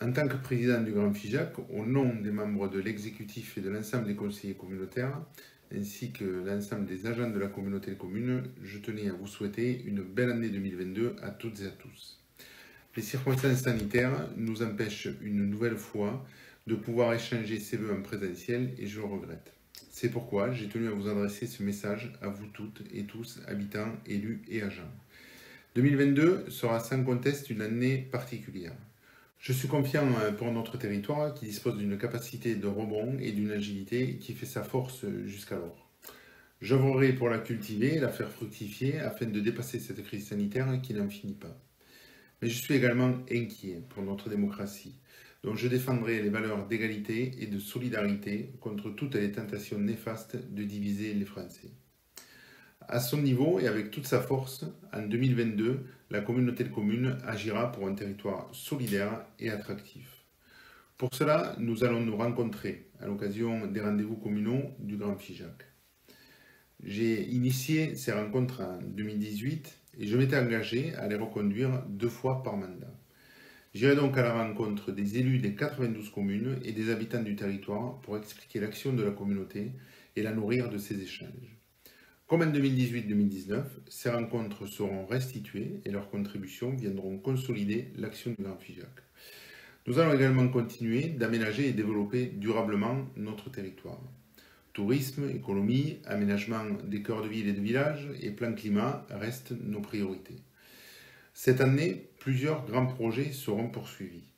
En tant que président du Grand FIJAC, au nom des membres de l'exécutif et de l'ensemble des conseillers communautaires, ainsi que l'ensemble des agents de la communauté de communes, je tenais à vous souhaiter une belle année 2022 à toutes et à tous. Les circonstances sanitaires nous empêchent une nouvelle fois de pouvoir échanger ces vœux en présentiel et je le regrette. C'est pourquoi j'ai tenu à vous adresser ce message à vous toutes et tous, habitants, élus et agents. 2022 sera sans conteste une année particulière. Je suis confiant pour notre territoire qui dispose d'une capacité de rebond et d'une agilité qui fait sa force jusqu'alors. J'œuvrerai pour la cultiver et la faire fructifier afin de dépasser cette crise sanitaire qui n'en finit pas. Mais je suis également inquiet pour notre démocratie, dont je défendrai les valeurs d'égalité et de solidarité contre toutes les tentations néfastes de diviser les Français. À son niveau et avec toute sa force, en 2022, la communauté de communes agira pour un territoire solidaire et attractif. Pour cela, nous allons nous rencontrer à l'occasion des rendez-vous communaux du Grand FIJAC. J'ai initié ces rencontres en 2018 et je m'étais engagé à les reconduire 2 fois par mandat. J'irai donc à la rencontre des élus des 92 communes et des habitants du territoire pour expliquer l'action de la communauté et la nourrir de ces échanges. Comme en 2018-2019, ces rencontres seront restituées et leurs contributions viendront consolider l'action du Grand FIJAC. Nous allons également continuer d'aménager et développer durablement notre territoire. Tourisme, économie, aménagement des cœurs de ville et de villages et plan climat restent nos priorités. Cette année, plusieurs grands projets seront poursuivis.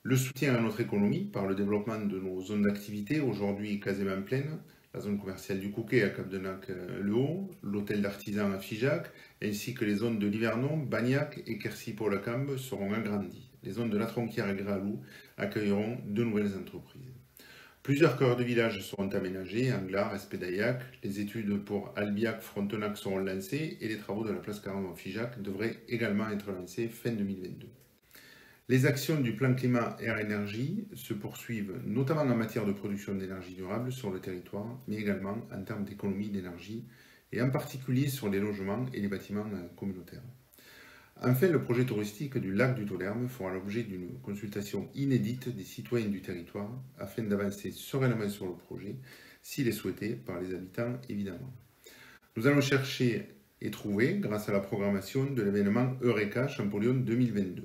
Le soutien à notre économie par le développement de nos zones d'activité, aujourd'hui quasiment pleines, la zone commerciale du Couquet à Capdenac-le-Haut, l'hôtel d'artisans à Figeac, ainsi que les zones de Livernon, Bagnac et Quercy-Pau-le-Camp seront agrandies. Les zones de La Tronquière et Gralou accueilleront de nouvelles entreprises. Plusieurs cœurs de village seront aménagés, Anglar, Espédaillac, les études pour Albiac, Frontenac seront lancées et les travaux de la place Caron à Figeac devraient également être lancés fin 2022. Les actions du plan climat air énergie se poursuivent notamment en matière de production d'énergie durable sur le territoire, mais également en termes d'économie d'énergie et en particulier sur les logements et les bâtiments communautaires. Enfin, le projet touristique du lac du Taulerme fera l'objet d'une consultation inédite des citoyens du territoire afin d'avancer sereinement sur le projet, s'il est souhaité par les habitants évidemment. Nous allons chercher et trouver grâce à la programmation de l'événement Eureka Champollion 2022.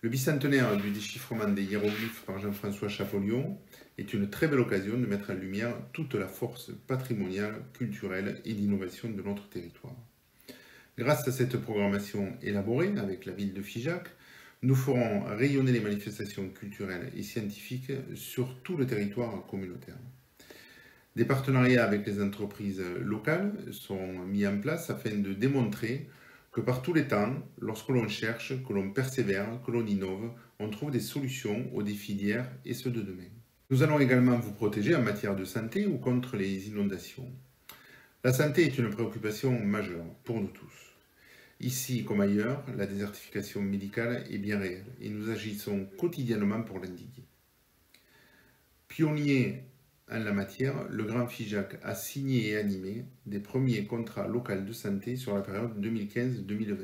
Le bicentenaire du déchiffrement des hiéroglyphes par Jean-François Champollion est une très belle occasion de mettre en lumière toute la force patrimoniale, culturelle et d'innovation de notre territoire. Grâce à cette programmation élaborée avec la ville de Figeac, nous ferons rayonner les manifestations culturelles et scientifiques sur tout le territoire communautaire. Des partenariats avec les entreprises locales seront mis en place afin de démontrer que par tous les temps, lorsque l'on cherche, que l'on persévère, que l'on innove, on trouve des solutions aux défis d'hier et ceux de demain. Nous allons également vous protéger en matière de santé ou contre les inondations. La santé est une préoccupation majeure pour nous tous. Ici comme ailleurs, la désertification médicale est bien réelle et nous agissons quotidiennement pour l'endiguer. Pionnier en la matière, le Grand FIJAC a signé et animé des premiers contrats locaux de santé sur la période 2015-2020.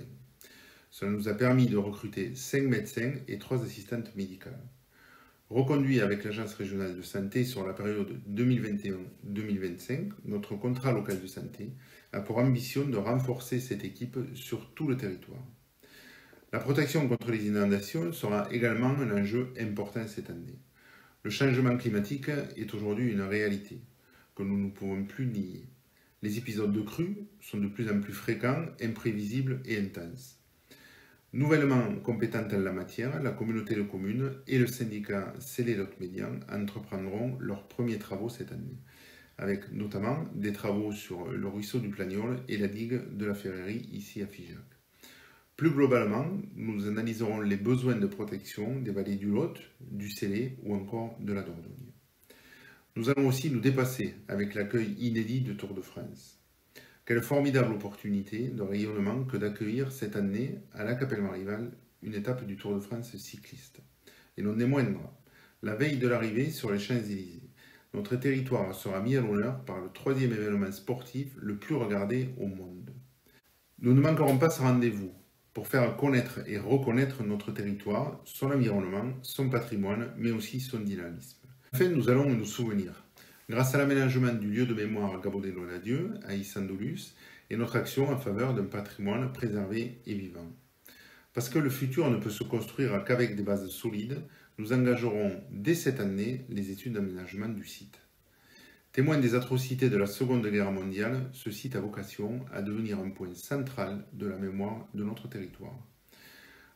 Cela nous a permis de recruter 5 médecins et 3 assistantes médicales. Reconduit avec l'Agence régionale de santé sur la période 2021-2025, notre contrat local de santé a pour ambition de renforcer cette équipe sur tout le territoire. La protection contre les inondations sera également un enjeu important cette année. Le changement climatique est aujourd'hui une réalité que nous ne pouvons plus nier. Les épisodes de crue sont de plus en plus fréquents, imprévisibles et intenses. Nouvellement compétente en la matière, la communauté de communes et le syndicat Célé-Lot-Médian entreprendront leurs premiers travaux cette année, avec notamment des travaux sur le ruisseau du Plagnol et la digue de la Ferrerie ici à Figeac. Plus globalement, nous analyserons les besoins de protection des vallées du Lot, du Célé ou encore de la Dordogne. Nous allons aussi nous dépasser avec l'accueil inédit de Tour de France. Quelle formidable opportunité de rayonnement que d'accueillir cette année à la Capelle-Marival une étape du Tour de France cycliste. Et non des moindres, la veille de l'arrivée sur les Champs-Élysées. Notre territoire sera mis à l'honneur par le 3e événement sportif le plus regardé au monde. Nous ne manquerons pas ce rendez-vous. pour faire connaître et reconnaître notre territoire, son environnement, son patrimoine, mais aussi son dynamisme. Enfin, nous allons nous souvenir, grâce à l'aménagement du lieu de mémoire Gabaudet-Donadieu à Issandolus et notre action en faveur d'un patrimoine préservé et vivant. Parce que le futur ne peut se construire qu'avec des bases solides, nous engagerons dès cette année les études d'aménagement du site. Témoin des atrocités de la Seconde Guerre mondiale, ce site a vocation à devenir un point central de la mémoire de notre territoire.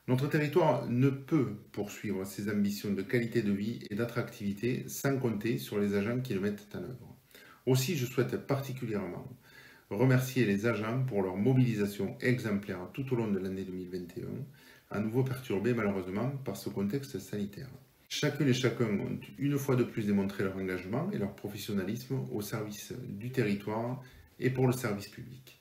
Notre territoire ne peut poursuivre ses ambitions de qualité de vie et d'attractivité sans compter sur les agents qui le mettent en œuvre. Aussi, je souhaite particulièrement remercier les agents pour leur mobilisation exemplaire tout au long de l'année 2021, à nouveau perturbée malheureusement par ce contexte sanitaire. Chacune et chacun ont une fois de plus démontré leur engagement et leur professionnalisme au service du territoire et pour le service public.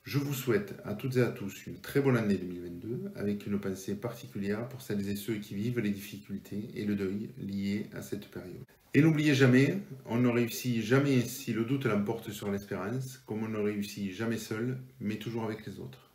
Je vous souhaite à toutes et à tous une très bonne année 2022 avec une pensée particulière pour celles et ceux qui vivent les difficultés et le deuil liés à cette période. Et n'oubliez jamais, on ne réussit jamais si le doute l'emporte sur l'espérance, comme on ne réussit jamais seul, mais toujours avec les autres.